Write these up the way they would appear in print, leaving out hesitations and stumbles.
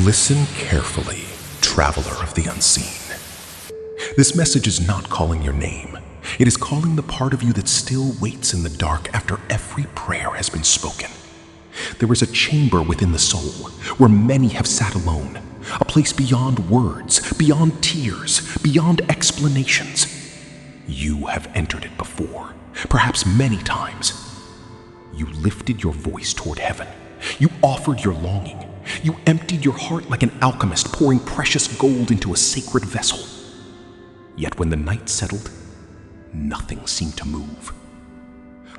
Listen carefully, traveler of the unseen. This message is not calling your name. It is calling the part of you that still waits in the dark after every prayer has been spoken. There is a chamber within the soul where many have sat alone, a place beyond words, beyond tears, beyond explanations. You have entered it before, perhaps many times. You lifted your voice toward heaven. You offered your longing. You emptied your heart like an alchemist pouring precious gold into a sacred vessel. Yet when the night settled, nothing seemed to move.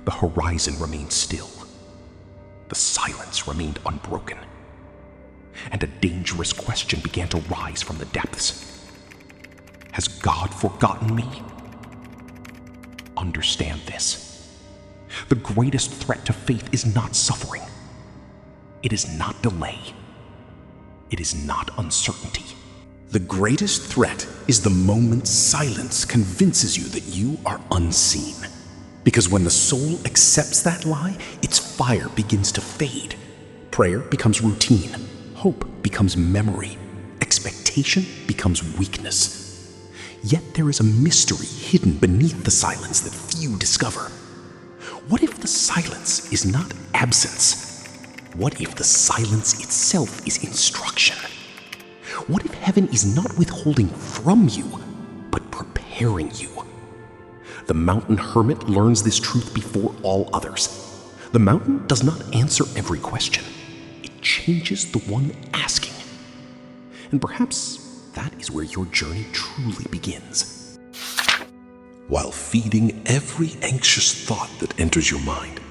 The horizon remained still. The silence remained unbroken. And a dangerous question began to rise from the depths. Has God forgotten me? Understand this. The greatest threat to faith is not suffering. It is not delay. It is not uncertainty. The greatest threat is the moment silence convinces you that you are unseen. Because when the soul accepts that lie, its fire begins to fade. Prayer becomes routine. Hope becomes memory. Expectation becomes weakness. Yet there is a mystery hidden beneath the silence that few discover. What if the silence is not absence? What if the silence itself is instruction? What if heaven is not withholding from you, but preparing you? The mountain hermit learns this truth before all others. The mountain does not answer every question. It changes the one asking. And perhaps that is where your journey truly begins. While feeding every anxious thought that enters your mind,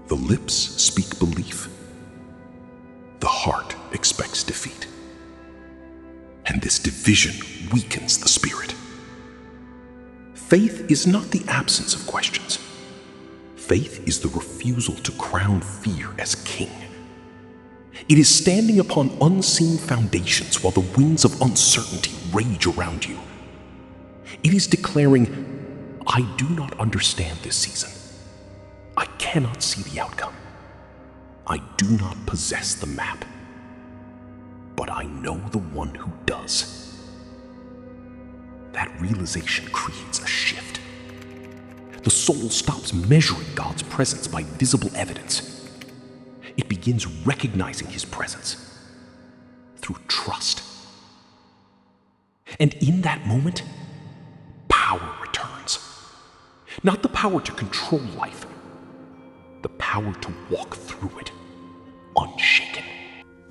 the lips speak belief. The heart expects defeat. And this division weakens the spirit. Faith is not the absence of questions. Faith is the refusal to crown fear as king. It is standing upon unseen foundations while the winds of uncertainty rage around you. It is declaring, I do not understand this season. I cannot see the outcome. I do not possess the map. But I know the one who does. That realization creates a shift. The soul stops measuring God's presence by visible evidence. It begins recognizing his presence through trust. And in that moment, power returns. Not the power to control life, the power to walk through it, unshaken.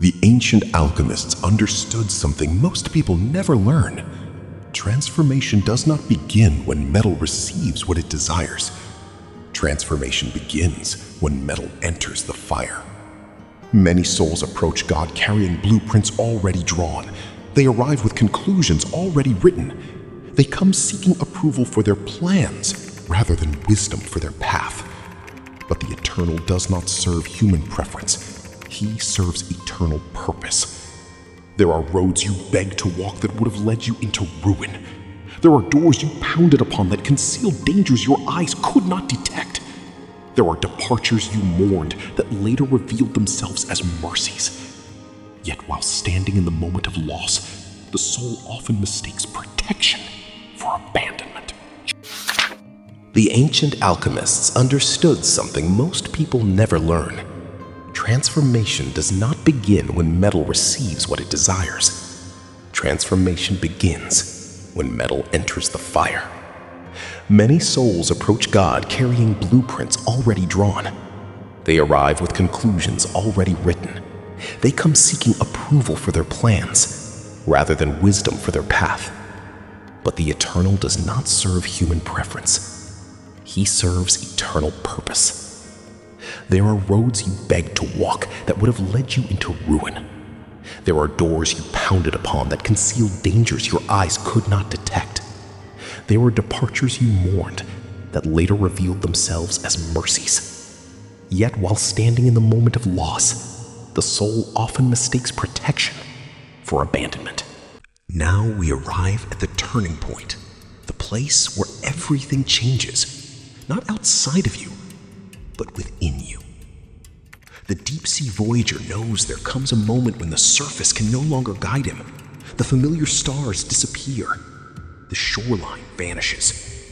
The ancient alchemists understood something most people never learn. Transformation does not begin when metal receives what it desires. Transformation begins when metal enters the fire. Many souls approach God carrying blueprints already drawn. They arrive with conclusions already written. They come seeking approval for their plans rather than wisdom for their path. But the Eternal does not serve human preference. He serves eternal purpose. There are roads you begged to walk that would have led you into ruin. There are doors you pounded upon that concealed dangers your eyes could not detect. There are departures you mourned that later revealed themselves as mercies. Yet while standing in the moment of loss, the soul often mistakes protection for abandonment. The ancient alchemists understood something most people never learn. Transformation does not begin when metal receives what it desires. Transformation begins when metal enters the fire. Many souls approach God carrying blueprints already drawn. They arrive with conclusions already written. They come seeking approval for their plans rather than wisdom for their path. But the Eternal does not serve human preference. He serves eternal purpose. There are roads you begged to walk that would have led you into ruin. There are doors you pounded upon that concealed dangers your eyes could not detect. There were departures you mourned that later revealed themselves as mercies. Yet while standing in the moment of loss, the soul often mistakes protection for abandonment. Now we arrive at the turning point, the place where everything changes, not outside of you, but within you. The deep-sea voyager knows there comes a moment when the surface can no longer guide him. The familiar stars disappear. The shoreline vanishes.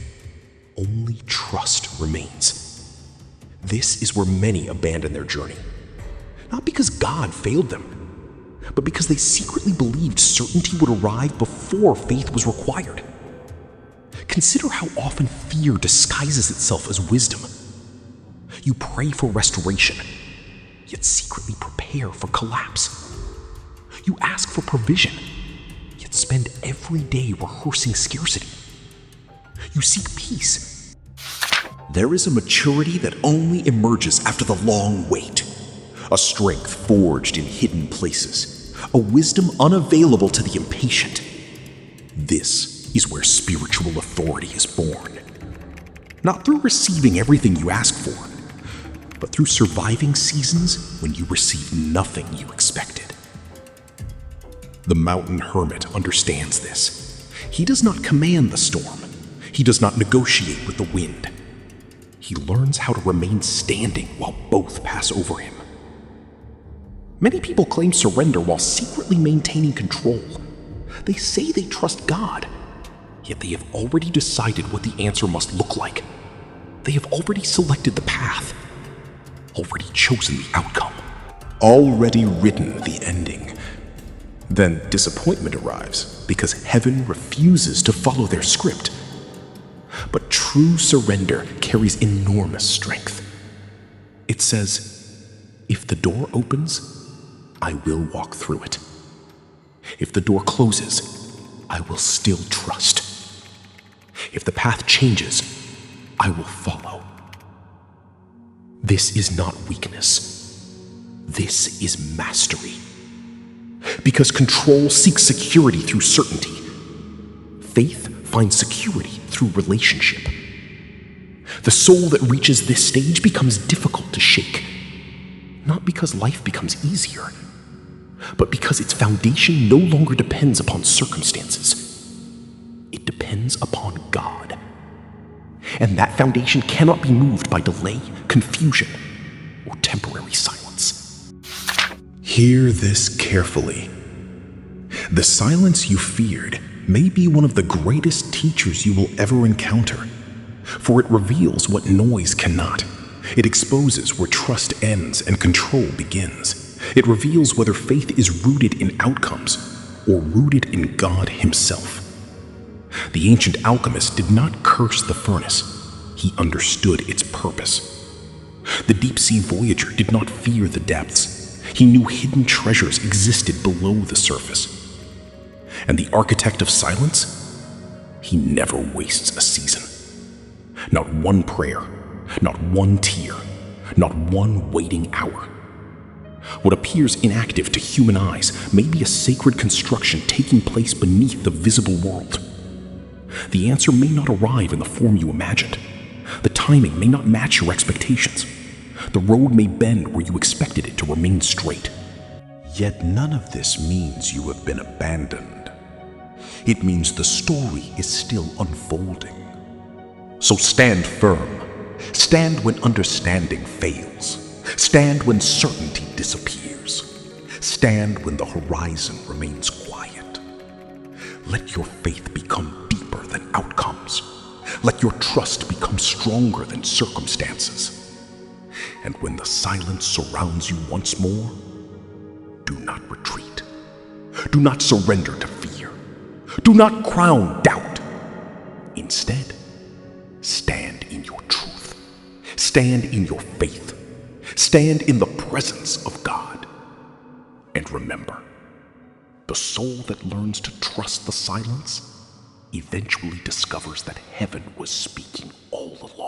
Only trust remains. This is where many abandon their journey. Not because God failed them, but because they secretly believed certainty would arrive before faith was required. Consider how often fear disguises itself as wisdom. You pray for restoration, yet secretly prepare for collapse. You ask for provision, yet spend every day rehearsing scarcity. You seek peace. There is a maturity that only emerges after the long wait, a strength forged in hidden places, a wisdom unavailable to the impatient. This is where spiritual authority is born. Not through receiving everything you ask for, but through surviving seasons when you receive nothing you expected. The mountain hermit understands this. He does not command the storm. He does not negotiate with the wind. He learns how to remain standing while both pass over him. Many people claim surrender while secretly maintaining control. They say they trust God, yet they have already decided what the answer must look like. They have already selected the path, already chosen the outcome, already written the ending. Then disappointment arrives because heaven refuses to follow their script. But true surrender carries enormous strength. It says, if the door opens, I will walk through it. If the door closes, I will still trust. If the path changes, I will follow. This is not weakness. This is mastery. Because control seeks security through certainty. Faith finds security through relationship. The soul that reaches this stage becomes difficult to shake, not because life becomes easier, but because its foundation no longer depends upon circumstances. It depends upon God. And that foundation cannot be moved by delay, confusion, or temporary silence. Hear this carefully. The silence you feared may be one of the greatest teachers you will ever encounter, for it reveals what noise cannot. It exposes where trust ends and control begins. It reveals whether faith is rooted in outcomes or rooted in God Himself. The ancient alchemist did not curse the furnace. He understood its purpose. The deep-sea voyager did not fear the depths. He knew hidden treasures existed below the surface. And the architect of silence, he never wastes a season. Not one prayer, not one tear, not one waiting hour. What appears inactive to human eyes may be a sacred construction taking place beneath the visible world. The answer may not arrive in the form you imagined. The timing may not match your expectations. The road may bend where you expected it to remain straight. Yet none of this means you have been abandoned. It means the story is still unfolding. So stand firm. Stand when understanding fails. Stand when certainty disappears. Stand when the horizon remains quiet. Let your faith become deeper than outcomes. Let your trust become stronger than circumstances. And when the silence surrounds you once more, do not retreat. Do not surrender to fear. Do not crown doubt. Instead, stand in your truth. Stand in your faith. Stand in the presence of God. And remember, the soul that learns to trust the silence eventually discovers that heaven was speaking all along.